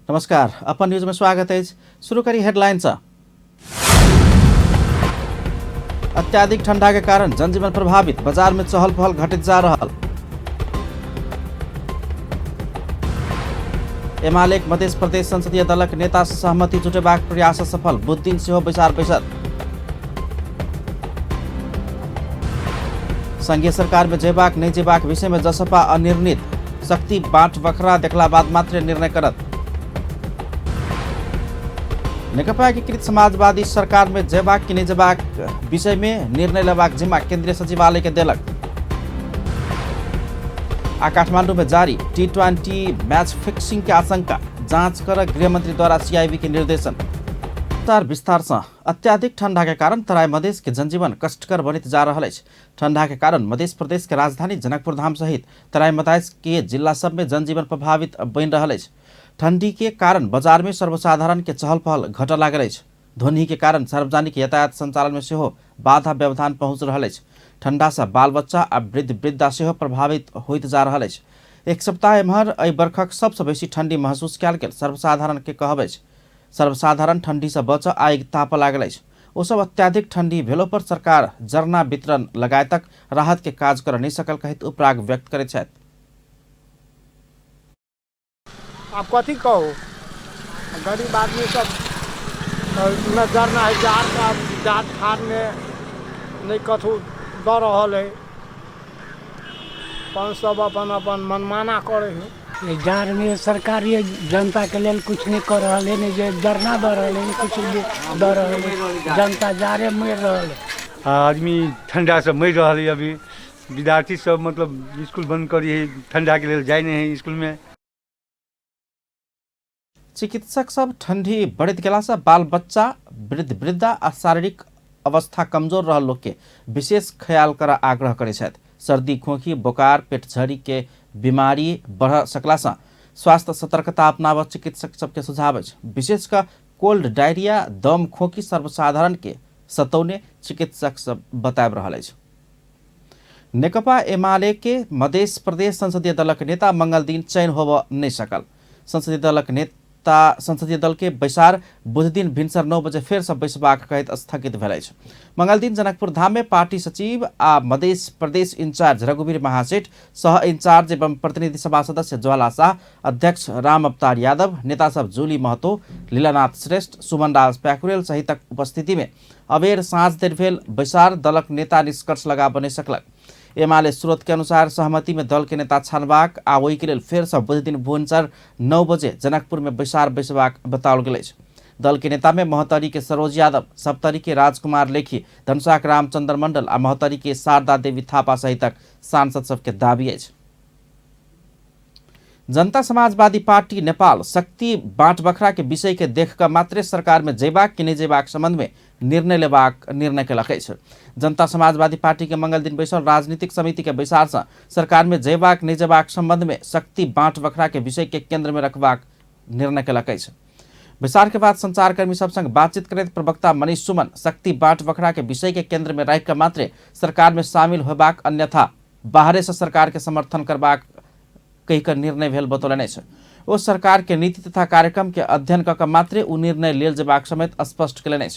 नमस्कार, अपन न्यूज में स्वागत है। शुरू करी हेडलाइंस। अत्याधिक ठंडा के कारण जनजीवन प्रभावित, बाजार में चहल पहल घटित जा रहा। एमाले मध्य प्रदेश संसदीय दलक नेता सहमति जुटेबाक प्रयास सफल, बुध दिन सेहो बैसार बैसत। संघीय सरकार में जेबाक नहीं जेबाक विषय में जसपा अनिर्णित, शक्ति बाँट बखरा देखला बाद मात्र निर्णय करत। नेकपा एकीकृत समाजवादी सरकार में जेबाक कि नहीं जेबाक विषय में निर्णय लेबाक जिम्मा केंद्रीय सचिवालय के देलक। काठमांडू में जारी T20 मैच फिक्सिंग की आशंका, जांच कर गृहमंत्री द्वारा CIB के निर्देशन। विस्तार से अत्याधिक ठंडा के कारण तराई मधेश के जनजीवन कष्टकर बनित जा रहा है। ठंडा के कारण मध्य प्रदेश के राजधानी जनकपुर धाम सहित तराई मधेश के जिला सब में जनजीवन प्रभावित बन रहा है। ठंडी के कारण बाजार में सर्वसाधारण के चहल पहल घट लागल है। ध्वनि के कारण सार्वजनिक यातायात संचालन में सेहो बाधा व्यवधान पहुँच रहा है। ठंडा से बाल बच्चा आ वृद्ध वृद्धा सेहो प्रभावित होइत जा रहा है। एक सप्ताह एम्हर एहि बरखक सबसे बेसी ठंडी महसूस कयल गेल सर्वसाधारण के कहब। सर्वसाधारण ठंडी से बच आगि ताप लागल है। ओ सब अत्याधिक ठंडी भेलो पर सरकार जरना वितरण लगायतक राहत के काज कर नहीं सकल कहित उपराग व्यक्त करैत छथि। आप कथी कहो, गरीब आदमी सब न जरना है, जाट खार में नहीं कथू दऽ रहल है, सब अपन अपन मनमाना करे है। जाड़ में सरकारी जनता के लिए कुछ नहीं कर रहा है, नहीं जे जरना दऽ रहल है, कुछ दऽ रहल है, जनता जाड़े मर रहल है। आदमी ठंडा से मर रहा है। अभी विद्यार्थी सब मतलब स्कूल बंद करी, ठंडा के लिए जाए नहीं है स्कूल में। चिकित्सक सब ठंडी बढ़ित गेला से बाल बच्चा वृद्ध वृद्धा आ शारीरिक अवस्था कमजोर रह लोग के विशेष ख्याल कर आग्रह करे छथि। सर्दी खोखी बोकार पेट झड़ी के बीमारी बढ़ सकला से स्वास्थ्य सतर्कता अपनाव चिकित्सक सबके सुझाव है। विशेषकर कोल्ड डायरिया दम खोखी सर्वसाधारण के सतौने चिकित्सक सब बताब रहा है। नेकपा एमाले के मध्य प्रदेश संसदीय दलक नेता मंगल दिन चयन होब नहीं सकल। संसदीय दल के बैसार बुध दिन भिनसर 9 बजे फिर से बैसबाक कहित स्थगित भेल। मंगल दिन जनकपुर धाम में पार्टी सचिव आ मध्य प्रदेश इंचार्ज रघुवीर महासेठ, सह इंचार्ज एवं प्रतिनिधि सभा सदस्य ज्वाला शाह, अध्यक्ष राम अवतार यादव, नेता सब जूली महतो, लीलानाथ श्रेष्ठ, सुमन राज पैकुरेल सहितक उपस्थिति में अबेर साँझ देर भेल बैसार दलक नेता निष्कर्ष लगा बने सकलक। एमाले स्रोत के अनुसार सहमति में दल के नेता छानबाक आ ओहि के लेल फेर से बुध दिन भोरंचर 9 बजे जनकपुर में बैसार बैसबाक बताओल गेल। दल के नेता में महतरी के सरोज यादव, सप्तरी के राजकुमार लेखी, धनुषाक रामचंद्र मंडल आ महतरी के शारदा देवी थापा सहितक सांसद सबके दाबी है। जनता समाजवादी पार्टी नेपाल शक्ति बाँट बखरा के विषय के देख कर मात्रे सरकार में जेबाक कि नहीं जेबाक संबंध में निर्णय केलक है। जनता समाजवादी पार्टी के मंगल दिन बैसल राजनीतिक समिति के बैसार से सरकार में जेबाक नहीं जेबाक संबंध में शक्ति बाँट बखरा के विषय के केंद्र में रखबाक निर्णय केलक है। बैसार के बाद संचारकर्मी सब संग बातचीत करते प्रवक्ता मनीष सुमन शक्ति बाँट बखरा के विषय के केंद्र में रख कर मात्रे सरकार में शामिल होबाक अन्यथा बाहरे से सरकार के समर्थन करबाक कहीकर निर्णय भेल बतौलनि। ओ सरकार के नीति तथा कार्यक्रम के अध्ययन कऽ मात्रे उ निर्णय लेल जेबाक समेत स्पष्ट केलनि।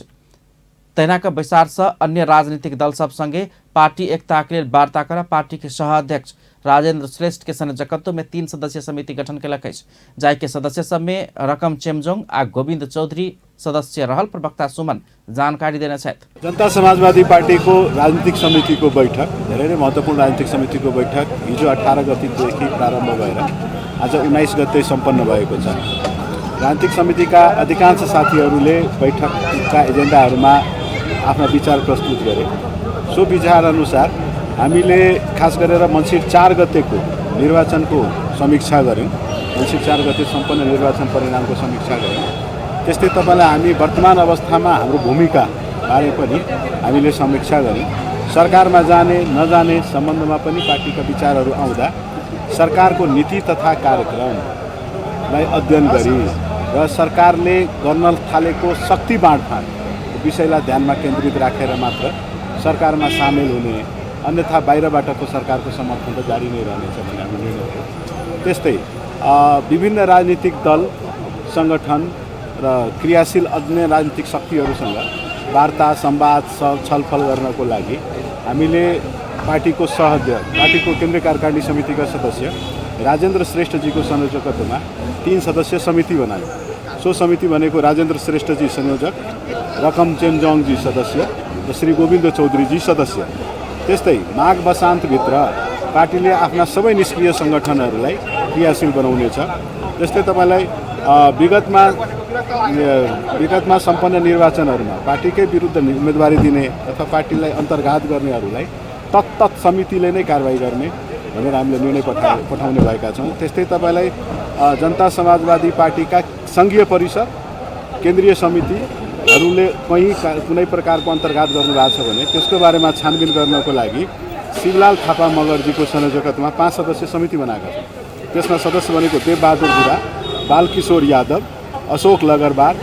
तहिना बैसार से अन्य राजनीतिक दल सब संगे पार्टी एकता के लिए वार्ता कर पार्टी के सह अध्यक्ष राजेंद्र श्रेष्ठ के संयोजकत्व में 3 सदस्यीय समिति गठन केलक है। जाय के सदस्य सब में रकम चेमजोंग आ गोविंद चौधरी सदस्य रहल प्रवक्ता सुमन जानकारी देना छथि। जनता समाजवादी पार्टी को राजनीतिक समिति को बैठक, धेरै महत्वपूर्ण राजनीतिक समिति को बैठक हिजो 18 गतेदेखि प्रारम्भ भएर आज 19 गते सम्पन्न भएको छ। राजनीतिक समितिका अधिकांश साथीहरूले बैठकका एजेन्डाहरूमा आफ्ना विचार प्रस्तुत गरे। सो विचार अनुसार हामीले खास गरेर मङ्सिर 4 गतेको निर्वाचनको समीक्षा गऱ्यौँ। मङ्सिर 4 गते सम्पन्न निर्वाचन परिणामको समीक्षा गऱ्यौँ। त्यस्तै तपाईलाई हामी वर्तमान अवस्थामा हाम्रो भूमिका बारे पनि हामीले समीक्षा गऱ्यौँ। सरकारमा जाने नजाने सम्बन्धमा पनि पार्टीका विचारहरू आउँदा सरकारको नीति तथा कार्यक्रमलाई अध्ययन गरी र सरकारले गर्न थालेको शक्ति बाँडफाँड विषयलाई ध्यानमा केन्द्रित राखेर मात्र सरकारमा सामेल हुने, अन्यथा बाहिरबाटको सरकारको समर्थन त जारी नै रहनेछ भन्ने हामी निर्णय गऱ्यौँ। त्यस्तै विभिन्न राजनीतिक दल सङ्गठन र क्रियाशील अन्य राजनीतिक शक्तिहरूसँग वार्ता संवाद छलफल गर्नको लागि हामीले पार्टीको केन्द्रीय कार्यकारिणी समितिका सदस्य राजेन्द्र श्रेष्ठजीको संयोजकत्वमा 3 सदस्य समिति बनायो। सो समिति भनेको राजेन्द्र श्रेष्ठजी संयोजक, रकम चेम्जोङजी सदस्य र श्री गोविन्द चौधरीजी सदस्य। त्यस्तै माघ वसान्तभित्र पार्टीले आफ्ना सबै निष्क्रिय सङ्गठनहरूलाई क्रियाशील बनाउनेछ। जस्तै तपाईँलाई विगतमा सम्पन्न निर्वाचनहरूमा पार्टीकै विरुद्ध उम्मेदवारी दिने अथवा पार्टीलाई अन्तर्घात गर्नेहरूलाई तत्त समितिले नै कारबाही गर्ने भनेर हामीले निर्णय पठाउने भएका छौँ। त्यस्तै तपाईँलाई जनता समाजवादी पार्टीका सङ्घीय परिषद, केन्द्रीय समितिहरूले कुनै प्रकारको अन्तर्घात गर्नुभएको छ भने त्यसको बारेमा छानबिन गर्नको लागि शिवलाल थापा मगरजीको संयोजकत्वमा 5 सदस्य समिति बनाएका छौँ। त्यसमा सदस्य भनेको देवबहादुर गुरा, बालकिशोर यादव, अशोक लगरबार।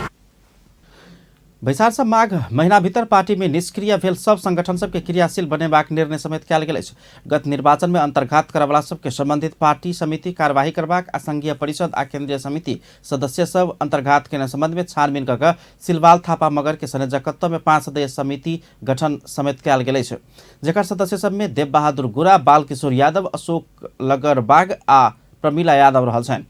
वैशाख से माघ महीना भीतर पार्टी में निष्क्रिय भेल सब संगठन सबके क्रियाशील बनेबाक निर्णय समेत कयल गेल अछि। गत निर्वाचन में अंतर्घात करवला सबके संबंधित पार्टी समिति कार्यवाही करबाक आ संघीय परिषद आ केंद्रीय समिति सदस्य सब अंतर्घात के संबंध में छानबीन कऽ शिवलाल थापा मगर के संयोजकत्व में 5 सदस्य समिति गठन समेत कयल गेल अछि। जेकर सदस्य सब में देवबहादुर गुरा, बालकिशोर यादव, अशोक लगरबाग आ प्रमिला यादव रहल छन्।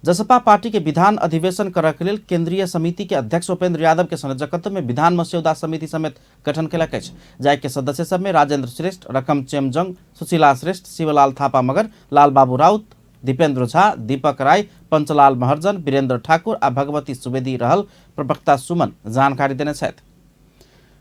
जसपा पार्टी के विधान अधिवेशन करक लेल केंद्रीय समिति के अध्यक्ष उपेंद्र यादव के संयोजकत्व में विधान मस्यौदा समिति समेत गठन कयलक अछि। जाहि के सदस्य सब में राजेन्द्र श्रेष्ठ, रकम चेम्जोङ, सुशीला श्रेष्ठ, शिवलाल थापा मगर, लालबाबू राउत, दीपेन्द्र झा, दीपक राय, पंचलाल महर्जन, वीरेन्द्र ठाकुर आ भगवती सुवेदी रहल प्रवक्ता सुमन जानकारी देने छथि।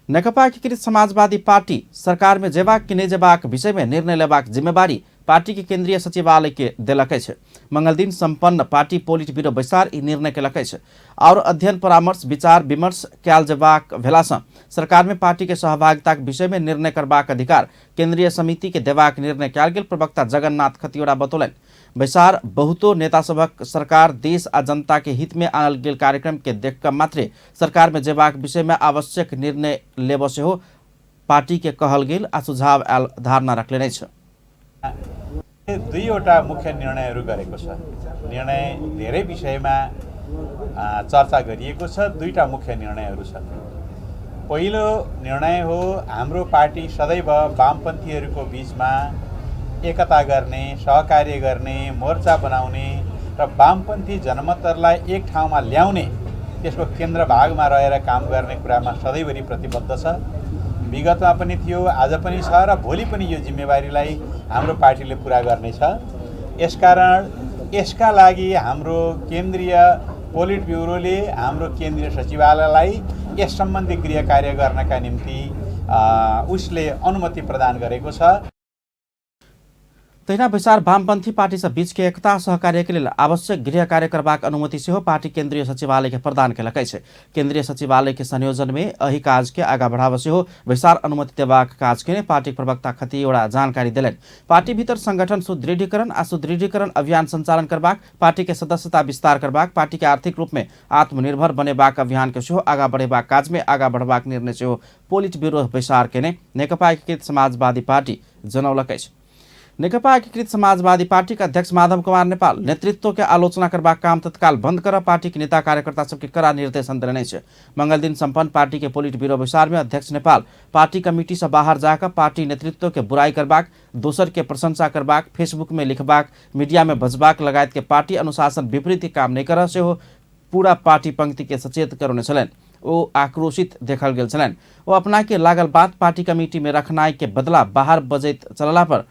नेकपा एकीकृत समाजवादी पार्टी सरकार में जेबाक कि नहि जेबाक विषय में निर्णय लेबाक जिम्मेवारी पार्टी के केंद्रीय सचिवालय के देलक अछि। मंगल दिन संपन्न पार्टी पोलिट ब्यूरो बैसार ई निर्णय केलक अछि और अध्ययन परामर्श विचार विमर्श कयल जेबाक भेलासँ सरकार में पार्टी के सहभागिताक विषय में निर्णय करबाक अधिकार केंद्रीय समिति के देबाक निर्णय कयल गेल प्रवक्ता जगन्नाथ खतिवड़ा बतौलनि। बैसार बहुतो नेता सभक सरकार देश आ जनता के हित में आनल गेल कार्यक्रम के देख कऽ मात्रे सरकार में जेबाक विषय में आवश्यक निर्णय लेब सेहो पार्टी के कहल गेल आ सुझाव आयल धारणा रखले छ। दुईवटा मुख्य निर्णयहरू गरेको छ। निर्णय धेरै विषयमा चर्चा गरिएको छ। दुईटा मुख्य निर्णयहरू छन्। पहिलो निर्णय हो हाम्रो पार्टी सदैव वामपन्थीहरूको बीचमा एकता गर्ने, सहकार्य गर्ने, मोर्चा बनाउने र वामपन्थी जनमतहरूलाई एक ठाउँमा ल्याउने, त्यसको केन्द्र भागमा रहेर काम गर्ने कुरामा सधैँभरि प्रतिबद्ध छ। विगतमा पनि थियो, आज पनि छ र भोलि पनि यो जिम्मेवारीलाई हाम्रो पार्टीले पुरा गर्नेछ। यसकारण यसका लागि हाम्रो केन्द्रीय पोलिट ब्युरोले हाम्रो केन्द्रीय सचिवालयलाई यस सम्बन्धी गृह कार्य गर्नका निम्ति उसले अनुमति प्रदान गरेको छ। तहिना बैसार वामपन्थी पार्टी सब बीच के एकता सहकार्य के लिए आवश्यक गृह कार्य करबाक अनुमति सेहो पार्टी केंद्रीय सचिवालय के प्रदान केलक अछि। केंद्रीय सचिवालय के संयोजन में एहि काज के आगा बढ़ाव सेहो बैसार अनुमति देबाक काज के पार्टी प्रवक्ता खतिवड़ा जानकारी देलनि। पार्टी भीतर संगठन सुदृढ़ीकरण आ सुदृढ़ीकरण अभियान संचालन करबाक, पार्टी के सदस्यता विस्तार करबाक, पार्टी के आर्थिक रूप में आत्मनिर्भर बनेबाक अभियान के सेहो आगा बढ़ेबाक काज में आगा बढ़बाक निर्णय सेहो पोलिट ब्यूरो बैसार के नेकपा एकीकृत समाजवादी पार्टी जनौलक अछि। नेकपा एकीकृत समाजवादी पार्टी के अध्यक्ष माधव कुमार नेपाल नेतृत्व के आलोचना करबाक काम तत्काल बंद कर पार्टी के नेता कार्यकर्ता सबके कड़ा निर्देशन देने छै। मंगल दिन संपन्न पार्टी के पोलिट ब्यूरो बैसार में अध्यक्ष नेपाल पार्टी कमिटी से बाहर जाकर पार्टी नेतृत्व के बुराई करबाक, दोसर के प्रशंसा करबाक, फेसबुक में लिखबाक, मीडिया में बजबाक लगायत के पार्टी अनुशासन विपरीत काम नहीं कर से हो पूरा पार्टी पंक्ति के सचेत करने छलनि। ओ आक्रोशित देखल गेल छलनि। ओ अपना के लागल बात पार्टी कमिटी में रखनाई के बदला बाहर बजैत चलला पर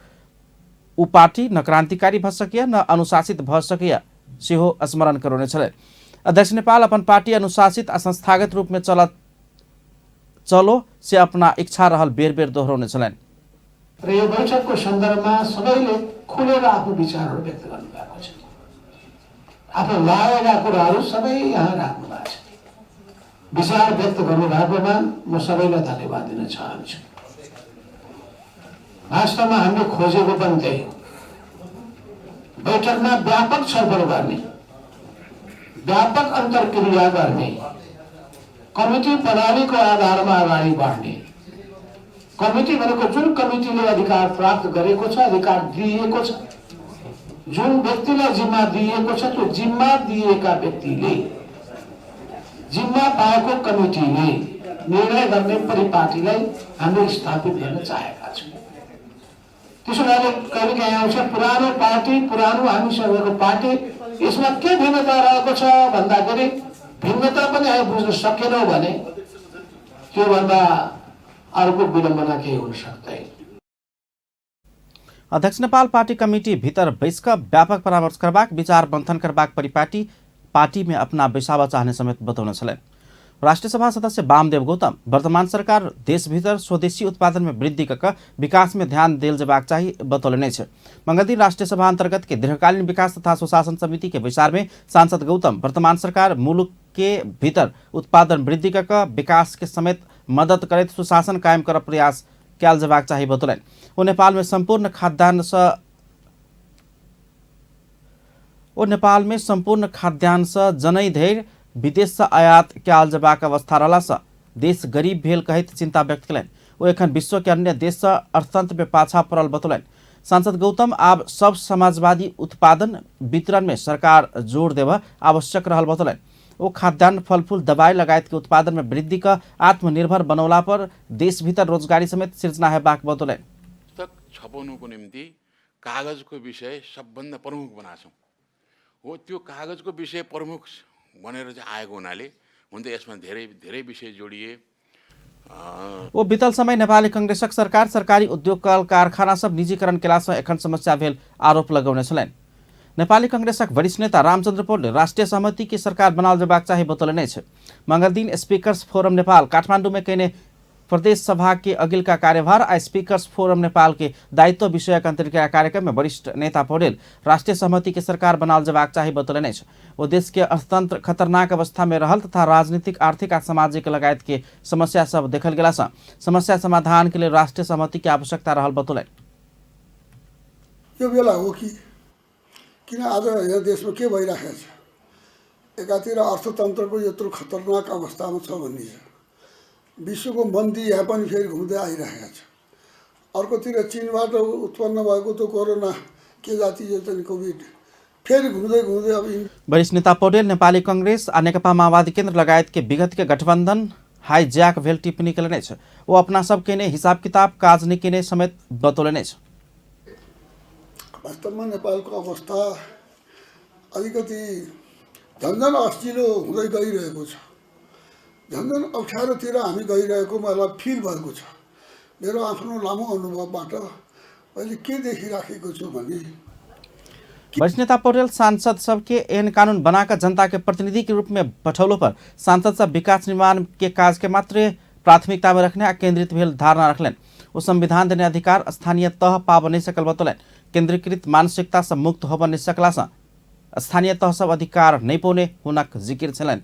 उ पार्टी न क्रांतिकारी भ सकिया न अनुशासित भ सकिया सेहो स्मरण करौने छले। अध्यक्ष नेपाल अपन पार्टी अनुशासित आ संस्थागत रूप में चलो से अपना इच्छा रहल बेर बेर दोहोऱ्याउने छलन्। र यो बैठकको सन्दर्भमा सबैले खुलेर आफ्नो विचारहरू व्यक्त गर्नुभएको छ। आफ्नो लागेका कुराहरू सबै यहाँ राख्नु भएको छ। विचार व्यक्त गर्नुभएकोमा म सबैलाई धन्यवाद दिन चाहन्छु। वास्तवमा हामीले खोजेको पनि त्यही हो। बैठकमा व्यापक छलफल गर्ने, व्यापक अन्तर्क्रिया गर्ने, कमिटी प्रणालीको आधारमा अगाडि बढ्ने। कमिटी भनेको जुन कमिटीले अधिकार प्राप्त गरेको छ, अधिकार दिएको छ, जुन व्यक्तिलाई जिम्मा दिएको छ त्यो जिम्मा दिएका व्यक्तिले जिम्मा पाएको कमिटीले निर्णय गर्ने परिपाटीलाई हामीले स्थापित गर्न चाहेका छौँ। त्यसो भए कहिलेकाहीँ आउँछ पुरानो पार्टी, पुरानो हामीसँगको पार्टी, यसमा के भिन्नता रहेको छ भन्दाखेरि भिन्नता पनि हामी बुझ्न सकेनौँ भने त्योभन्दा अर्को विडम्बना केही हुन सक्दैन। अध्यक्ष नेपाल पार्टी कमिटी भीतर बैठ कर व्यापक परामर्श करबाक, विचार मंथन करबाक परिपाटी पार्टी में अपना बैसावा चाहने समेत बतौने छलैन। राष्ट्रिय सभा सदस्य वामदेव गौतम वर्तमान सरकार देश भीतर स्वदेशी उत्पादन में वृद्धि कर विकास में ध्यान देल जबाक चाहिए बतौले छ। मंगलदिन राष्ट्रिय सभा अंतर्गत के दीर्घकालीन विकास तथा सुशासन समिति के विचार में सांसद गौतम वर्तमान सरकार मुलुक के भीतर उत्पादन वृद्धि कर विकास के समेत मदद करे सुशासन कायम कर प्रयास कैल जबाक चाहिए बतौलन। वो नेपाल में संपूर्ण खाद्यान्न से जनै धेर विदेश से आयात कैल जबाक अवस्था रहला से देश गरीब भेल कहित चिंता व्यक्त कलन। वो एखन विश्व के अन्य देश से अर्थतंत्र में पाछा पड़ल बतौलन। सांसद गौतम आब सब समाजवादी उत्पादन वितरण में सरकार जोड़ देव आवश्यक रहल बतौलन। वो खाद्यान्न, फलफूल, दवाई लगायत के उत्पादन में वृद्धि का आत्मनिर्भर बनौला पर देश भीतर रोजगारी समेत सिर्जना है बाक बतौलन। पुस्तक छपाउनुको निम्ति कागजको विषय सबभन्दा प्रमुख बनाछौँ हो। त्यो कागजको विषय प्रमुख बनेर चाहिँ आएको हुनाले हुन त यसमा धेरै धेरै विषय जोडिए। वो बीतल समय नेपाली कांग्रेसक सरकार सरकारी उद्योग कल कारखाना सब निजीकरण केला से एखन समस्या भेल आरोप लगाउने छलैन। नेपाली कांग्रेसक वरिष्ठ नेता रामचन्द्र पौडेल राष्ट्रिय सहमति की सरकार बनाल जबाक चाहिए बतौले छ। मंगलदिन स्पीकर्स फोरम नेपाल काठमाडौँ में कहने प्रदेश सभा के अगिल का कार्यभार आ स्पीकर्स फोरम नेपाल के दायित्व विषयक अंतरिक्रिया कार्यक्रम में वरिष्ठ नेता पौडेल राष्ट्रिय सहमति की सरकार बनाल जबाक चाहिए बतौले छ। वो देश के अर्थतंत्र खतरनाक अवस्था में रहल तथा राजनीतिक, आर्थिक आ सामाजिक लगायत के समस्या सब देखल गेला से समस्या समाधान के लिए राष्ट्रिय सहमति की आवश्यकता रहल बतौले। यो बेला हो कि किन आज यहाँ देशमा के भइरहेको छ, एकातिर अर्थतन्त्रको यत्रो खतरनाक अवस्थामा छ भन्ने छ, विश्वको मन्दी यहाँ पनि फेरि घुम्दै आइरहेको छ, अर्कोतिर चीनबाट उत्पन्न भएको त्यो कोरोना के जाति यो चाहिँ कोभिड फेरि घुम्दै घुम्दै अब वरिष्ठ नेता पौडेल नेपाली कांग्रेस आ नेकपा माओवादी केन्द्र लगायत के विगत के गठबंधन हाईजैक भेल टिप्पणी कलने छ। वो अपना सब के ने हिसाब किताब काज नहीं के समेत बतौले छ। वास्तवमा नेपालको अवस्था अलिकति झन्झन अस्चिलो हुँदै गइरहेको छ, झन्झन अप्ठ्यारोतिर हामी गइरहेको मलाई फिल भएको छ। मेरो आफ्नो लामो अनुभवबाट अहिले के देखिराखेको छु भने वरिष्ठ नेता पौडेल सांसद सबके एन कानून बनाकर जनता के प्रतिनिधि के रूप में पठौलो पर सांसद सब विकास निर्माण के काज के मात्र प्राथमिकता में रखने केंद्रित भेल धारणा रखलन। वो संविधान देने अधिकार स्थानीय तह पाब नहीं सकल बतौलन। केंद्रीकृत मानसिकता से मुक्त होब नहीं सकला से स्थानीय तह सब अधिकार नहीं पौने हुनक जिकिर छलन।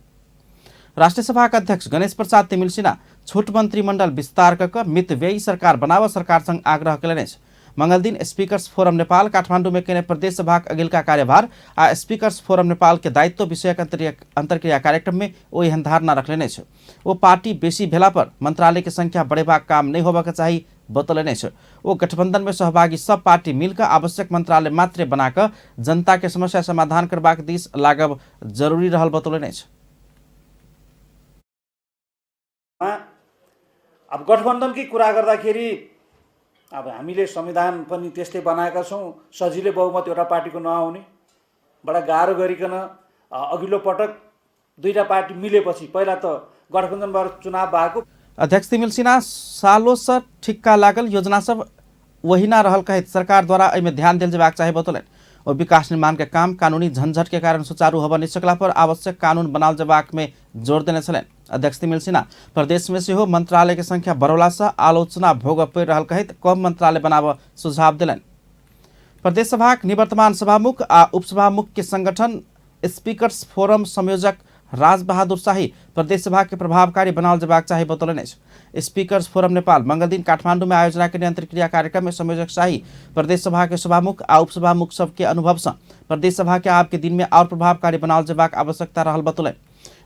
राष्ट्रिय सभा का अध्यक्ष गणेश प्रसाद तिमिल सिन्हा छोट मंत्रिमंडल विस्तार कर मितव्ययी सरकार बनाव सरकार संग आग्रह कलने। मंगलदिन स्पीकर्स फोरम नेपाल काठमाडौँ में केने प्रदेश सभा अगिल का कार्यभार आ स्पीकर्स फोरम नेपाल के दायित्व विषयक अंतरक्रिया कार्यक्रम में वो यह धारणा रखलेने छ। वो पार्टी बेसी भेला पर मंत्रालय की संख्या बढ़ेबा काम नहीं होबा चाहिए बतौले छ। वो गठबंधन में सहभागी सब पार्टी मिलकर आवश्यक मंत्रालय मात्र बनाकर जनता के समस्या समाधान करबाक दिस लागब जरूरी रहल बतौले छ। अब गठबन्धन की कुरा गर्दाखेरि अब हामीले संविधान पनि त्यस्तै बनाएका छौँ, सजिलै बहुमत एउटा पार्टीको नआउने, बडा गाह्रो गरिकन अघिल्लो पटक दुईटा पार्टी मिलेपछि पहिला त गठबन्धनबाट चुनाव भएको। अध्यक्ष तिमिल सिन्हा सालों से ठिक्का लागल योजना सब वही ना रहल कहित सरकार द्वारा एमे ध्यान देल जबाक चाहिए बतौलन। और विकास निर्माण के काम कानूनी झंझट के कारण सुचारू होब नहीं सकला पर आवश्यक कानून बनाल जबाक में जोर देने छलन। अध्यक्ष तिमिल सिन्हा प्रदेश में से हो मंत्रालय के संख्या बढ़ौला से आलोचना भोग पड़ रहल कहित कम मंत्रालय बनाव सुझाव दिलन। प्रदेश सभा निवर्तमान सभामुख आ उपसभामुख के संगठन स्पीकर्स फोरम संयोजक राज बहादुर शाही प्रदेश सभा के प्रभावकारी बनाल जबाक चाहिए बतौले। स्पीकर्स फोरम नेपाल मंगलदिन काठमाडौँ में आयोजना के अंतरक्रिया कार्यक्रम में संयोजक शाही प्रदेश सभा के सभामुख आ उपसभामुख सबके अनुभव से प्रदेश सभा के आप के दिन में और प्रभावकारी बनाल जबाक आवश्यकता रहल बतौले।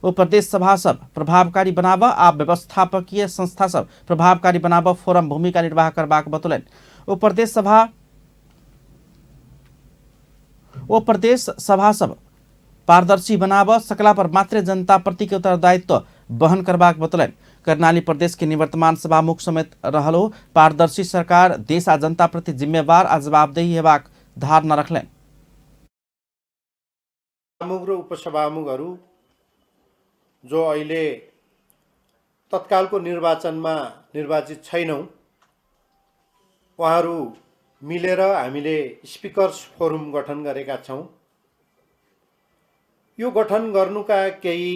वो प्रदेश सभा सब प्रभावकारी बनाव आ व्यवस्थापकीय संस्था सब प्रभावकारी बनाव फोरम भूमिका निर्वाह करबाक बतौले। वो प्रदेश सभा ओ प्रदेश सभा सब पारदर्शी बनाब सकला पर मात्रै जनता प्रति के उत्तरदायित्व वहन करबाक बतौलनि। कर्णाली प्रदेश के निवर्तमान सभामुख समेत रहलो पारदर्शी सरकार देश आ जनता प्रति जिम्मेवार आ जवाबदेही हेबाक धारणा रखलनि। सभामुख र उपसभामुखहरू जो अहिले तत्कालको निर्वाचनमा निर्वाचित छैनौँ, उहाँहरू मिलेर हामीले स्पिकर्स फोरम गठन गरेका छौँ। यो गठन गर्नुका केही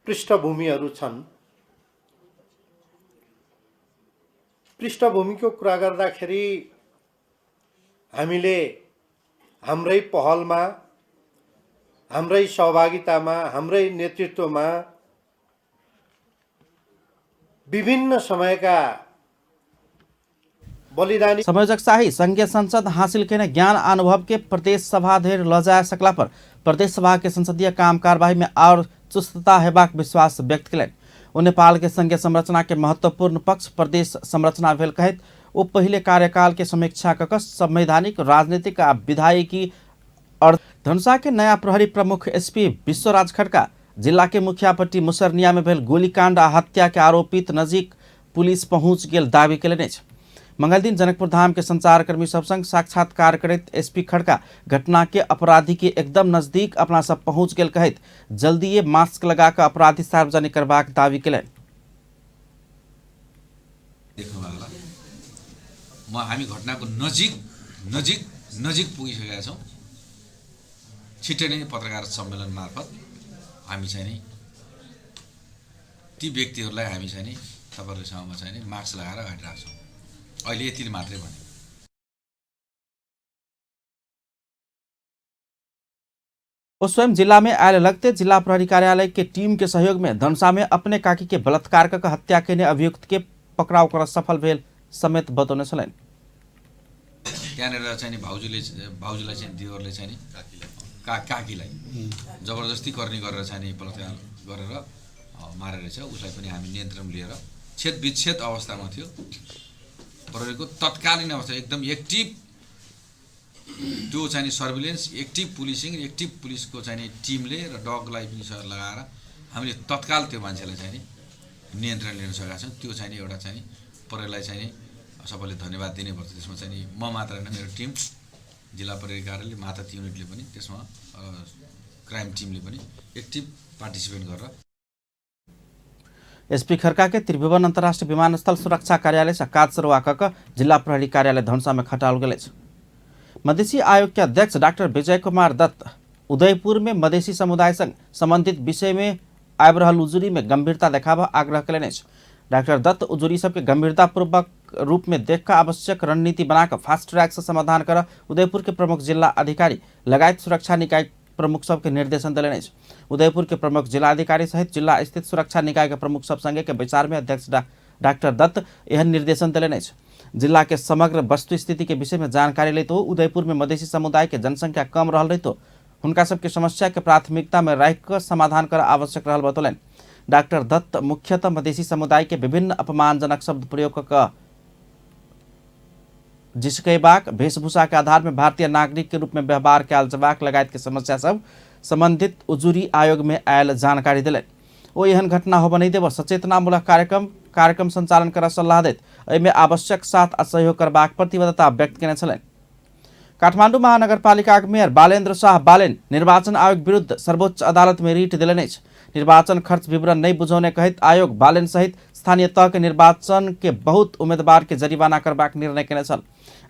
पृष्ठभूमिहरू छन्। पृष्ठभूमिको कुरा गर्दाखेरि हामीले हाम्रै पहलमा, हाम्रै सहभागितामा, हाम्रै नेतृत्वमा विभिन्न समयका बलिदानी संयोजक शाही संघीय संसद हासिल के ज्ञान अनुभव के प्रदेश सभा धरि लजा सकला पर प्रदेश सभा के संसदीय काम कार्यवाही में और चुस्तता हेबाक विश्वास व्यक्त कयलनि। ओ नेपाल के संघीय संरचना के महत्वपूर्ण पक्ष प्रदेश संरचना भेल कहैत ओ पहिले कार्यकाल के समीक्षा कऽ संवैधानिक, राजनीतिक आ विधायिकी और धनुषा के नया प्रहरी प्रमुख एसपी विश्वराज खड्का जिला के मुखियापट्टी मुसरनिया में भेल गोलीकांड आ हत्या के आरोपित नजीक पुलिस पहुंच गेल दावी कयलनि अछि। मंगल दिन जनकपुर धाम के संचारकर्मी सब संग साक्षात्कार करैत एसपी खड़का घटना के अपराधी के एकदम नजदीक अपना सब पहुंच गेल कहैत जल्दीए मास्क लगाकर अपराधी सार्वजनिक करबाक दावी कयलनि। हामी घटनाको नजिक पुगिसकेका छौँ। छिट्टै नै पत्रकार सम्मेलन मार्फत हामी चाहिँ नि ती व्यक्तिहरूलाई हामी चाहिँ नि तपाईँहरूको सामुमा चाहिँ नि मास्क लगाएर अगाडि राख्छौँ। अहिले यति मात्रै भने स्वयं जिला में आयल लगते जिला प्रहरी कार्यालय के टीम के सहयोग में धनुषा में अपने काकी के बलात्कार कर हत्या के अभियुक्त के पकड़ाव कर सफल भेल समेत बतौने छलनि। त्यहाँनिर चाहिँ नि भाउजूलाई चाहिँ दिवरले चाहिँ नि काकीलाई जबरजस्ती गर्ने गरेर चाहिँ नि बलात्कार गरेर मारेर छ। उसलाई पनि हामी नियन्त्रण लिएर छेदविच्छेद अवस्थामा थियो। प्रहरीको तत्कालीन अवस्था एकदम एक्टिभ त्यो चाहिँ नि सर्भिलेन्स, एक्टिभ पुलिसिङ, एक्टिभ पुलिसको चाहिँ नि टिमले र डगलाई पनि लगाएर हामीले तत्काल त्यो मान्छेलाई चाहिँ नि नियन्त्रण लिन सकेका छौँ। त्यो चाहिँ नि एउटा चाहिँ नि प्रहरीलाई चाहिँ नि सबैले धन्यवाद दिनुपर्छ। त्यसमा चाहिँ नि म मात्र होइन, मेरो टिम, जिल्ला प्रहरी कार्यालय, मातहत युनिटले पनि, त्यसमा क्राइम टिमले पनि एक्टिभ पार्टिसिपेट गरेर। एसपी खड़का के त्रिभुवन अंतर्राष्ट्रीय विमानस्थल सुरक्षा कार्यालय से काज शुरुआ कऽ जिला प्रहरी कार्यालय धनुषा में खटाओल गेल अछि। मधेसी आयोग के अध्यक्ष डॉक्टर विजय कुमार दत्त उदयपुर में मधेसी समुदाय संग संबंधित विषय में आबि रहल उजुरी में गंभीरता देखाबऽ आग्रह कयलनि अछि। डॉक्टर दत्त उजुरी सबके गंभीरतापूर्वक रूप में देखकर आवश्यक रणनीति बनाकर फास्ट ट्रैक से समाधान कर उदयपुर के प्रमुख जिला अधिकारी लगायत सुरक्षा निकाय प्रमुख सबके निर्देशन दिलनि अछि। उदयपुर के प्रमुख जिलाधिकारी सहित जिला स्थित सुरक्षा निकाय के प्रमुख सब संगे के विचार में अध्यक्ष डॉक्टर दत्त एहन निर्देशन दिलनि अछि। जिला के समग्र वस्तु स्थिति के विषय में जानकारी लेते उदयपुर में मधेसी समुदाय के जनसंख्या कम रहल रहितो हुनका सबके समस्या के प्राथमिकता में राखिक समाधान कर आवश्यक रहल बतौलनि। डॉक्टर दत्त मुख्यतः मधेसी समुदाय के विभिन्न अपमानजनक शब्द प्रयोग कर जिसकेबाक, वेशभूषा के आधार में भारतीय नागरिक के रूप में व्यवहार कयल जबाक लगायत के समस्या सब संबंधित उजुरी आयोग में आयल जानकारी दिलनि। ओ एहन घटना होबऽ नहीं देबऽ सचेतनामूलक कार्यक्रम संचालन कर सलाह दैत एहिमे आवश्यक साथ आ सहयोग करबाक प्रतिबद्धता व्यक्त केने छलनि। काठमाडौँ महानगरपालिका के मेयर बालेन्द्र शाह बालेन निर्वाचन आयोग विरुद्ध सर्वोच्च अदालत में रिट दिलनि अछि। निर्वाचन खर्च विवरण नहीं बुझौने कहैत आयोग बालेन सहित स्थानीय तह के निर्वाचन के बहुत उम्मीदवार के जरिमाना करबाक निर्णय केने छल।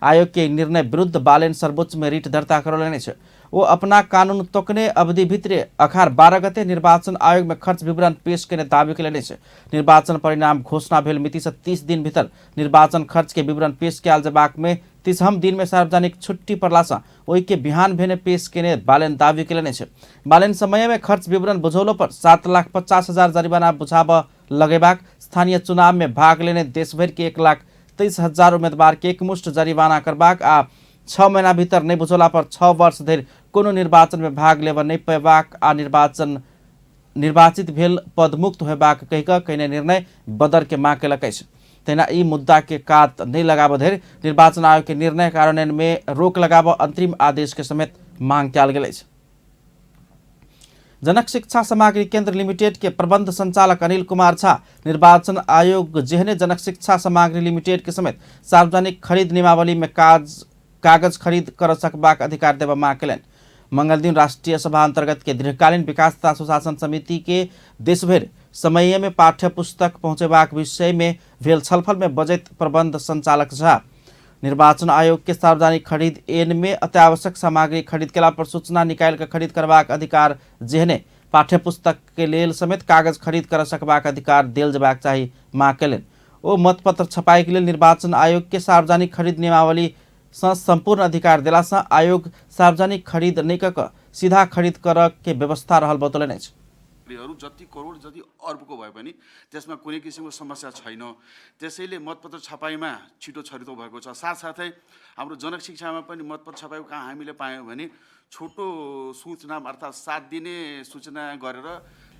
आयोग के निर्णय विरुद्ध बालेन सर्वोच्च में रिट दर्ता करौलनि अछि। वो अपना कानून तोकने अवधि भित्रे अखार 12 गते निर्वाचन आयोग में खर्च विवरण पेश केने दावी कयलनि अछि। निर्वाचन परिणाम घोषणा भेल मिति से 30 दिन भीतर निर्वाचन खर्च के विवरण पेश कयल जबाक में 30हम दिन में सार्वजनिक छुट्टी पड़ला से ओहि के बिहान भेने पेश केने बालेन दावी कयलनि अछि। बालेन समय में खर्च विवरण बुझौलो पर 7,50,000 जरिमाना बुझाबऽ लगेबाक, स्थानीय चुनाव में भाग लेने देशभर के 1,23,000 उम्मीदवार के एकमुष्ट जरिमाना करबाक आ 6 महीना भीतर नहीं बुझौला पर 6 वर्ष धरि कोनो निर्वाचन में भाग लेबऽ नहीं पेबाक आ निर्वाचित भेल पद मुक्त होबाक कहिकऽ कयने निर्णय बदर के मांग कयलक अछि। तेना ई मुद्दा के कात नहीं लगाब धरि निर्वाचन आयोग के निर्णय कार्यान्वयन में रोक लगाब अंतरिम आदेश के समेत मांग कयल गेल अछि। जनक शिक्षा सामग्री केंद्र लिमिटेड के प्रबंध संचालक अनिल कुमार झा निर्वाचन आयोग जेहने जनक शिक्षा सामग्री लिमिटेड के समेत सार्वजनिक खरीद नियमावली में कागज खरीद कर सकबाक अधिकार देवा मांग कयलनि। मंगल दिन राष्ट्रीय सभा अंतर्गत के दीर्घकालीन विकास तथा सुशासन समिति के देशभर समय में पाठ्य पुस्तक पहुंचेबाक विषय में भेल छलफल में बजैत प्रबंध संचालक झा निर्वाचन आयोग के सार्वजनिक खरीद एन में अत्यावश्यक सामग्री खरीद केला पर सूचना निकाल कर खरीद करबाक अधिकार जेहने पाठ्य पुस्तक के लेल समेत कागज खरीद कर सकबाक अधिकार देल जेबाक चाही मांग कयलनि। ओ मतपत्र छपाई के लेल निर्वाचन आयोग के सार्वजनिक खरीद नियमावली से संपूर्ण अधिकार देला से आयोग सार्वजनिक खरीद नहीं कर सीधा खरीद कर के व्यवस्था रहल बतौलनि अछि। जति करोड जति अर्बको भए पनि त्यसमा कुनै किसिमको समस्या छैन। त्यसैले मतपत्र छपाईमा छिटो छरितो भएको छ। साथसाथै हाम्रो जनक शिक्षामा पनि मतपत्र छपाईको कहाँ हामीले पायौँ भने छोटो सूचना अर्थात् 7 दिने सूचना गरेर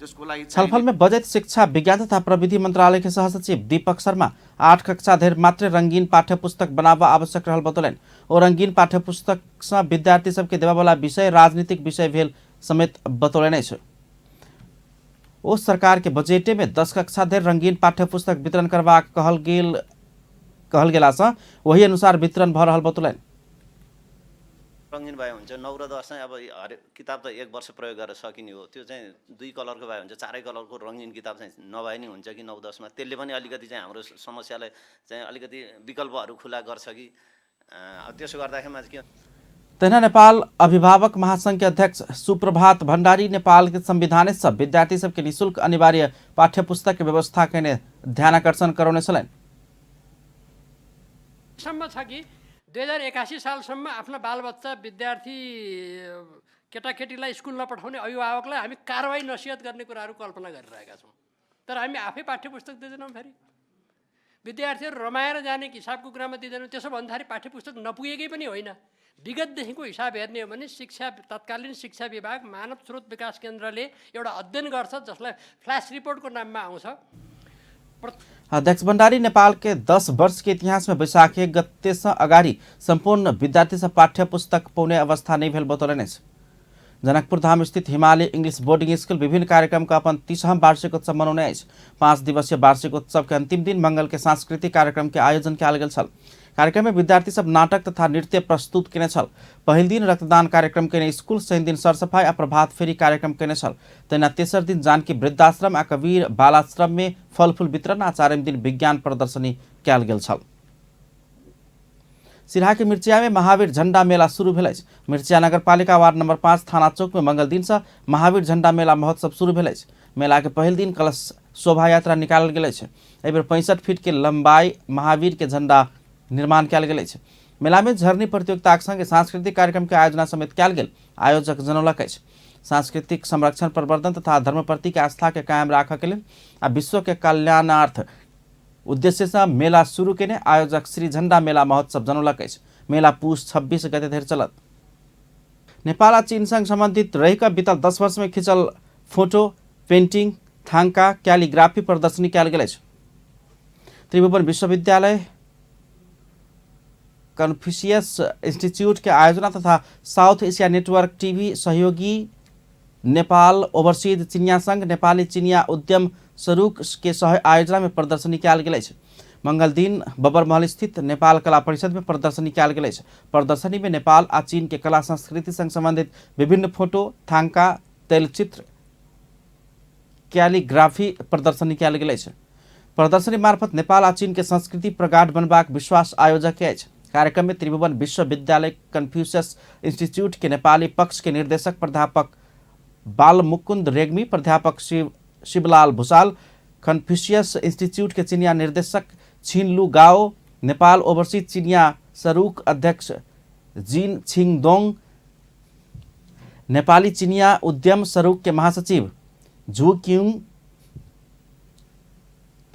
त्यसको लागि छलफल में बजट शिक्षा विज्ञान तथा प्रविधि मंत्रालय के सहसचिव दीपक शर्मा 8 कक्षा धरि मात्र रंगीन पाठ्य पुस्तक बनाबा आवश्यक रहल बतौलनि। ओ रंगीन पाठ्य पुस्तक से विद्यार्थी सबके देबावला विषय राजनीतिक विषय भेल समेत बतौलनि अछि। ओ सरकार के बजेटे में 10 कक्षा धरि रंगीन पाठ्य पुस्तक वितरण करबाक कहल गेला से वही अनुसार वितरण भ रहल बतौलनि। रंगीन भए हुन्छ 9 र 10 चाहिँ अब हरेक किताब त 1 वर्ष प्रयोग गरेर सकिने हो। त्यो चाहिँ 2 कलरको भए हुन्छ 4 कलरको रंगीन किताब चाहिँ नभए नि हुन्छ कि 9 10 मा त्यसले पनि अलिकति चाहिँ हाम्रो समस्यालाई चाहिँ अलिकति विकल्पहरू खुला गर्छ कि त्यसो गर्दाखेरिमा के तेना नेपाल अभिभावक महासंघ के अध्यक्ष सुप्रभात भण्डारी नेपाल के संविधान सब विद्यार्थी सबके निःशुल्क अनिवार्य पाठ्य पुस्तक के व्यवस्था करने ध्यानकर्षण कराउने छन्। सम्म छ कि 2081 सालसम्म आफ्ना बालबच्चा विद्यार्थी केटाकेटीलाई स्कुल नपठाउने अभिभावकलाई हामी कारबाही नसिहत गर्ने कुराहरू कल्पना गरिरहेका छौँ। तर हामी आफै पाठ्य पुस्तक दिँदैनौँ। फेरि विद्यार्थीहरू रमाएर जाने हिसाबको कुरामा दिँदैनौँ। त्यसो भन्दाखेरि पाठ्य पुस्तक नपुगेकै पनि होइन। विगतदेखिको हिसाब हेर्ने हो भने तत्कालीन शिक्षा विभाग मानव स्रोत विकास केन्द्रले एउटा अध्ययन गर्छ जसलाई फ्ल्यास रिपोर्टको नाममा आउँछ। अध्यक्ष भण्डारी नेपाल के 10 वर्ष के इतिहास में वैशाख 1 गते से अगाडि संपूर्ण विद्यार्थी से पाठ्य पुस्तक पाउने अवस्था नहीं भेल बतौलनि। जनकपुर धाम स्थित हिमालय इंग्लिश बोर्डिंग स्कूल विभिन्न कार्यक्रम का अपन 30वां वार्षिकोत्सव मनाउने अछि। 5 दिवसीय वार्षिकोत्सव के अंतिम दिन मंगल के सांस्कृतिक कार्यक्रम के आयोजन कयल गेल छल। कार्यक्रम में विद्यार्थी सब नाटक तथा नृत्य प्रस्तुत केने छल। पहिल दिन रक्तदान कार्यक्रम केने स्कूल, शनि दिन सरसफाई आ प्रभात फेरी कार्यक्रम केने छल। तेना तेसर दिन जानकी वृद्धाश्रम आ कबीर बालाश्रम में फल फूल वितरण आ चारिम दिन विज्ञान प्रदर्शनी कयल गेल छल। सिराहा के मिर्चिया में महावीर झंडा मेला शुरू भेल अछि। मिर्चिया नगरपालिका वार्ड नंबर 5 थाना चौक में मंगल दिन से महावीर झंडा मेला महोत्सव शुरू भेल अछि। मेला के पहिल दिन कलश शोभा यात्रा निकालल गेल अछि। एहि बेर 65 फीट के लंबाई महावीर के झंडा निर्माण कयल गेल अछि। मेला में झरनी प्रतियोगिता संगे सांस्कृतिक कार्यक्रम के आयोजना समेत कयल गेल। आयोजक जनौलक अछि सांस्कृतिक संरक्षण प्रवर्धन तथा धर्म प्रति के आस्था के कायम राखऽ के लेल आ विश्व के कल्याणार्थ उद्देश्य से मेला शुरू केने आयोजक श्री झंडा मेला महोत्सव जनौलक अछि। मेला पुष 26 गते धरि चलत। नेपाल आ चीन संग संबंधित रहिका बीतल 10 वर्ष में खिंचल फोटो, पेंटिंग, थांका, कैलीग्राफी प्रदर्शनी कयल गेल अछि। त्रिभुवन विश्वविद्यालय कन्फ्यूशियस इंस्टीट्यूट के आयोजना तथा साउथ एशिया नेटवर्क टीवी सहयोगी नेपाल ओवरसीज चिनिया संघ नेपाली चिनिया उद्यम सरुक के सह आयोजना में प्रदर्शनी कयल गेल अछि। मंगल दिन बबरमहल स्थित नेपाल कला परिषद में प्रदर्शनी कयल गेल अछि। प्रदर्शनी में नेपाल आ चीन के कला संस्कृति संग संबंधित विभिन्न फोटो, थांका, तैलचित्र, कैलीग्राफी प्रदर्शनी कयल गेल अछि। प्रदर्शनी मार्फत नेपाल आ चीन के संस्कृति प्रगाढ़ बनबाक विश्वास आयोजक अछि। कार्यक्रम में त्रिभुवन विश्वविद्यालय कन्फ्यूशियस इंस्टीट्यूट के नेपाली पक्ष के निर्देशक प्राध्यापक बालमुकुंद रेग्मी, प्राध्यापक शिवलाल भूषाल, कन्फ्यूशियस इंस्टीट्यूट के चिनिया निर्देशक छिनलू गाओ, नेपाल ओवरसीज चिनिया सरुक अध्यक्ष जिन छिङदोङ, नेपाली चिनिया उद्यम सरुक के महासचिव झु क्युङ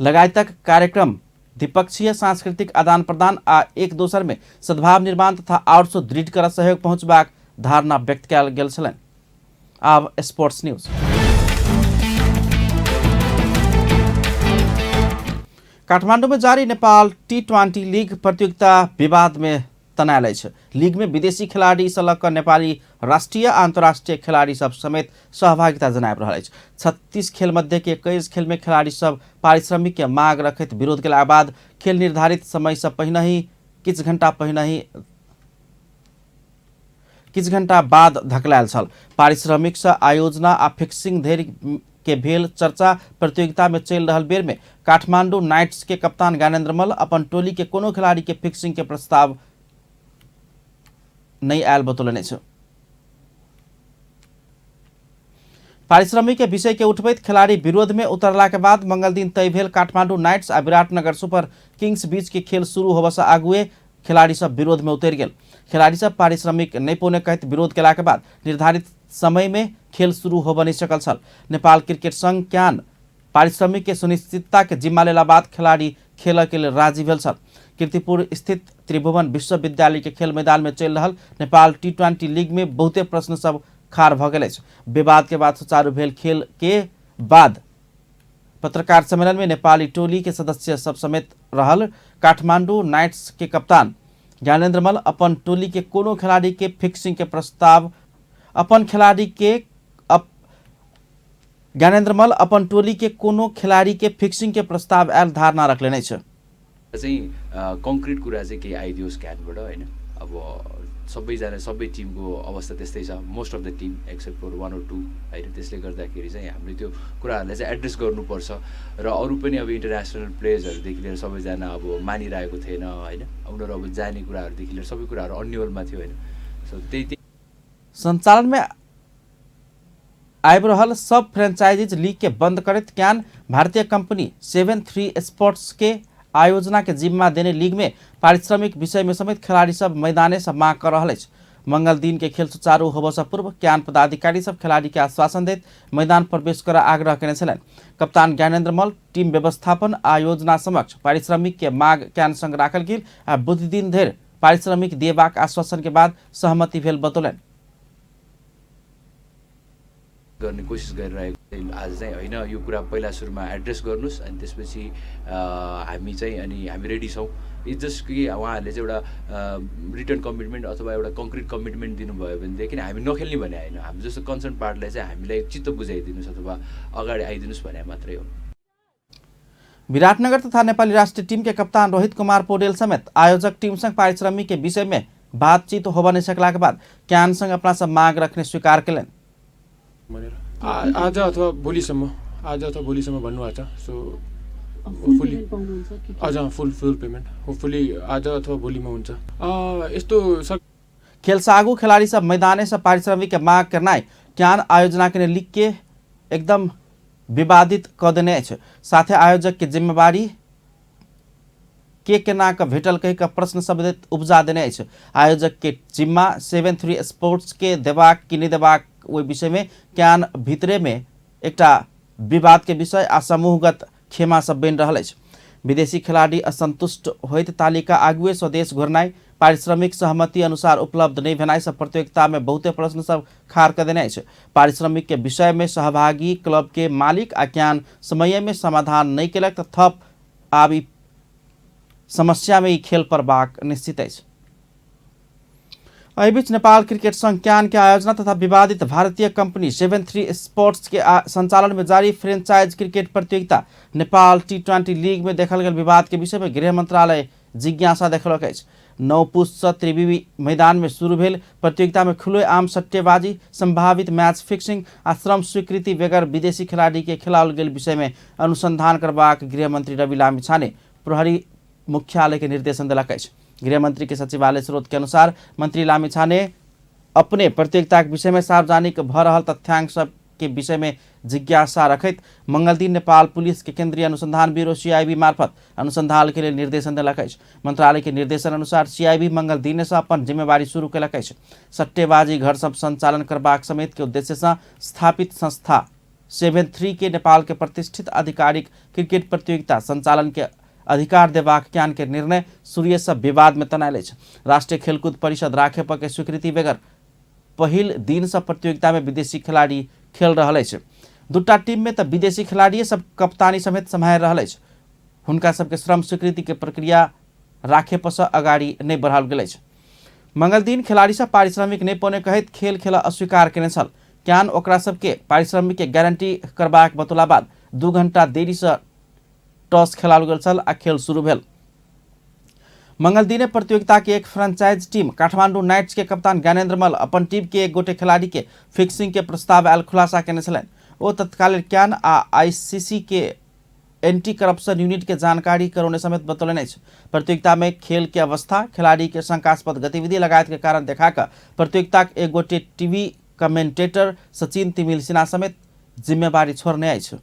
लगायतक कार्यक्रम द्विपक्षीय सांस्कृतिक आदान प्रदान आ एक दोसर में सद्भाव निर्माण तथा और सो दृढ़ कर सहयोग पहुंचबाक धारणा व्यक्त कयल गेल छलनि। आब स्पोर्ट्स न्यूज। काठमाडौँ में जारी नेपाल T20 लीग प्रतियोगिता विवाद में तनायल अछि। लीग में विदेशी खिलाड़ी सलग नेपाली राष्ट्रीय अन्तर्राष्ट्रीय खिलाड़ी सब समेत सहभागिता जनाब रहल अछि। 36 खेल मध्य के 21 खेल में खिलाड़ी सब पारिश्रमिक के माग रखैत विरोध केला बाद खेल निर्धारित समय से पहिनही किछ घंटा बाद धकलायल छल। पारिश्रमिक से आयोजना आ फिक्सिंग धरि के भेल चर्चा प्रतियोगिता में चल रहल बेर में काठमांडू नाइट्स के कप्तान ज्ञानेन्द्र मल्ल अपन टोली के कोनो खिलाड़ी के फिक्सिंग के प्रस्ताव नहीं आयल बतौलने छ। पारिश्रमिक के विषय के उठबैत खिलाड़ी विरोध में उतरला के बाद मंगल दिन तय भेल काठमांडू नाइट्स आ विराटनगर सुपर किंग्स बीच के खेल शुरू होबा से आगुए खिलाड़ी सब विरोध में उतर गेल। खिलाड़ी सब पारिश्रमिक नहीं पौने कहत विरोध केला के बाद निर्धारित समय में खेल शुरू होब नहीं सकल छल। नेपाल क्रिकेट संघ क्यान पारिश्रमिक के सुनिश्चितता के जिम्मा लेला बाद खिलाड़ी खेल के लिए राजी भेल छल। कीर्तिपुर स्थित त्रिभुवन विश्वविद्यालय के खेल मैदान में चल रहल नेपाल T20 लीग में बहुते प्रश्न सब खार भ गेल अछि। विवाद के बाद सुचारू भेल खेल के बाद पत्रकार सम्मेलन में नेपाली टोली के सदस्य सब समेत रहल काठमांडू नाइट्स के कप्तान ज्ञानेन्द्र मल्ल अपन टोली के कोनो खिलाड़ी के फिक्सिंग के प्रस्ताव ज्ञानेन्द्र मल्ल अपन टोली के कोनो खिलाड़ी के फिक्सिंग के प्रस्ताव आयल धारणा रख लेने छ। कंक्रिट कुरा चाहिँ के आइदियोस् क्यानबाट हैन। अब सबै टिमको अवस्था त्यस्तै छ। Most of the Tim accept for 1 or 2 हैन। त्यसले गर्दाखेरि चाहिँ हामीले त्यो कुराहरूलाई चाहिँ एड्रेस गर्नुपर्छ र अरू पनि अब इन्टरनेसनल प्लेयर्सहरूदेखि लिएर सबैजना अब मानिरहेको थिएन हैन। उनीहरू अब जाने कुराहरूदेखि लिएर सबै कुराहरू अन्यलमा थियो हैन। सो त्यही संचालन में आइब रहल सब फ्रेंचाइजीज लीग के बंद करत क्यान भारतीय कंपनी 73 स्पोर्ट्स के आयोजना के जिम्मा देने लीग में पारिश्रमिक विषय में समेत खिलाड़ी सब मैदाने से मांग कर रहा है। मंगल दिन के खेल सुचारू होबो से पूर्व क्यान पदाधिकारी सब खिलाड़ी के आश्वासन देत मैदान प्रवेश कर आग्रह केने छलन। कप्तान ज्ञानेन्द्र मल्ल टीम व्यवस्थापन आयोजना समक्ष पारिश्रमिक के मांग क्यान संग राखल गेल आ बुध दिन धरि पारिश्रमिक देबाक आश्वासन के बाद सहमति भेल बतौलन। गर्ने कोसिस गरिरहेको आज चाहिँ हैन। यो कुरा पहिला सुरुमा एड्रेस गर्नुस् अनि त्यसपछि हामी रेडी छौँ। इट्स जस्ट कि उहाँहरूले चाहिँ एउटा रिटर्न कमिटमेन्ट अथवा एउटा कङ्क्रिट कमिटमेन्ट दिनुभयो भनेदेखि हामी नखेल्ने भने होइन। हामी जस्तो कन्सर्न पार्टलाई चाहिँ हामीलाई चित्त बुझाइदिनुहोस् अथवा अगाडि आइदिनुहोस् भने मात्रै हो। विराटनगर तथा नेपाली राष्ट्रिय टीम के कप्तान रोहित कुमार पौडेल समेत आयोजक टीम संग पारिश्रमिक के विषय में बातचीत होबा नहीं सकला के बाद क्यान संग अपना सब मांग रखने स्वीकार केलन। आज अथवा भोलिसम्म भन्नुभएको छ। सो होपफुली आज फुल पेमेन्ट होपफुली आज अथवा भोलिमा हुन्छ। यस्तो खेल से आगू खिलाड़ी सब मैदाने से पारिश्रमिक के मांग करना क्यान आयोजना के लीग के एकदम विवादित क देने छ। साथे आयोजक के जिम्मेवारी के ना का भेटल कही का प्रश्न सब उपजा देने छ। आयोजक के जिम्मा 73 स्पोर्ट्स के देबाक कि नहीं देबाक ओहि विषय में क्यान भितरे में एकटा विवाद के विषय आ समूहगत खेमा सब बन रहा है। विदेशी खिलाड़ी असंतुष्ट होइत तालिका आगुए स्वदेश घुरनाई पारिश्रमिक सहमति अनुसार उपलब्ध नहीं भेनाई सब प्रतियोगिता में बहुते प्रश्न सब खार कर देने छ। पारिश्रमिक के विषय में सहभागी क्लब के मालिक आ क्यान समय में समाधान नहीं केलक त थप आबी समस्या में खेल पर बाक निश्चित है। एहि बीच नेपाल क्रिकेट संघ क्यान के आयोजना तथा विवादित भारतीय कंपनी 73 स्पोर्ट्स के संचालन में जारी फ्रेंचाइज क्रिकेट प्रतियोगिता नेपाल T20 लीग में देखल गेल विवाद के विषय में गृह मंत्रालय जिज्ञासा देखलक अछि। 9 पुष से त्रिवेणी मैदान में शुरू भेल प्रतियोगिता में खुले आम सट्टेबाजी संभावित मैच फिक्सिंग आ श्रम स्वीकृति बगैर विदेशी खिलाड़ी के खिलाओल गेल विषय में अनुसंधान करबाक गृह मंत्री रवि लामिछाने प्रहरी मुख्यालय के निर्देशन दिलक अछि। गृह मंत्री के सचिवालय स्रोत के अनुसार मंत्री लामिछाने अपने प्रतियोगिता के विषय में सार्वजनिक भ रहल तथ्यांक सब के विषय में जिज्ञासा रखत मंगल दिन नेपाल पुलिस के केंद्रीय अनुसंधान ब्यूरो CIB मार्फत अनुसंधान के लिए निर्देशन दिलक अछि। मंत्रालय के निर्देशन अनुसार CIB मंगल दिन से अपन जिम्मेवारी शुरू केलक अछि। सट्टेबाजी घर सब संचालन करबाक समेत के उद्देश्य से स्थापित संस्था 73 के नेपाल के प्रतिष्ठित आधिकारिक क्रिकेट प्रतियोगिता संचालन के अधिकार देबाक क्यान के निर्णय सूर्य से विवाद में तनायल अछि। राष्ट्रीय खेलकूद परिषद राखेप के स्वीकृति बगैर पहिल दिन से प्रतियोगिता में विदेशी खिलाड़ी खेल रहा है। दूटा टीम में तो विदेशी खिलाड़ी सब कप्तानी समेत सम्हार रहा है। हुनका सबके श्रम स्वीकृति के प्रक्रिया राखे पछ अगाडि नै बढ़ाओल गेल अछि। मंगल दिन खिलाड़ी सब पारिश्रमिक नहीं पौने कहत खेल खेला अस्वीकार केने छल। क्यान ओकरा सबके पारिश्रमिक के गारंटी करबाक बतौला बाद 2 घंटा देरी से टॉस खेलाल गेल छल आ खेल शुरू भेल। मंगल दिने प्रतियोगिता के एक फ्रेंचाइज टीम काठमांडू नाइट्स के कप्तान ज्ञानेन्द्र मल अपन टीम के एक गोटे खिलाड़ी के फिक्सिंग के प्रस्ताव आयल खुलासा केने छलनि। ओ तत्कालीन क्यान आ आईसीसी के एंटी करप्शन यूनिट के जानकारी करौने समेत बतौलनि अछि। प्रतियोगिता में खेल के अवस्था, खिलाड़ी के शंकास्पद गतिविधि लगायत के कारण देखाकर प्रतियोगिता के एक गोटे टीवी कमेंटेटर सचिन तिमिल सिन्हा समेत जिम्मेवारी छोड़ने अछि।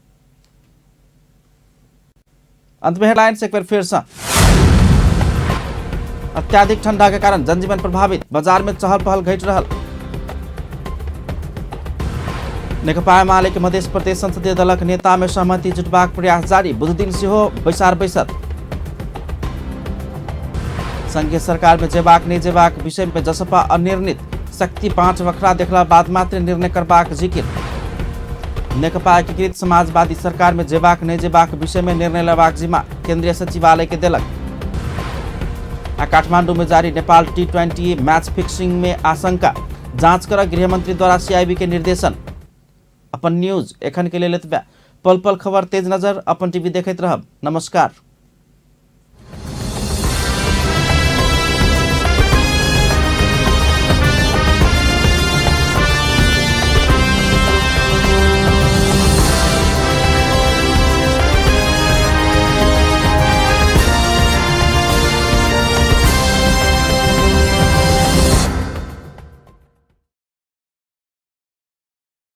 अंत में हेडलाइंस एक बार फिर से। अत्याधिक ठंडा के कारण जनजीवन प्रभावित, बाजार में चहल पहल घट रहल। नेकपा एमाले के मध्य प्रदेश संसदीय दलक नेता में सहमति जुटबाक प्रयास जारी, बुध दिन सेहो बैसार बैसत। संघीय सरकार में जेबाक नहीं जेबाक विषय में जसपा अनिर्णित, शक्ति 5 वखरा देखला बाद मात्र निर्णय करबाक जिकिर। नेकपा एकीकृत समाजवादी सरकार में जेबाक नहीं जेबाक विषय में निर्णय लेबाक जिम्मा केंद्रीय सचिवालय के देलक। काठमांडू में जारी नेपाल T20 मैच फिक्सिंग में आशंका, जांच कर गृह मंत्री द्वारा CIB के निर्देशन। अपन न्यूज एखन के लिए पल पल खबर तेज नजर अपन टीवी देखते रहब। नमस्कार।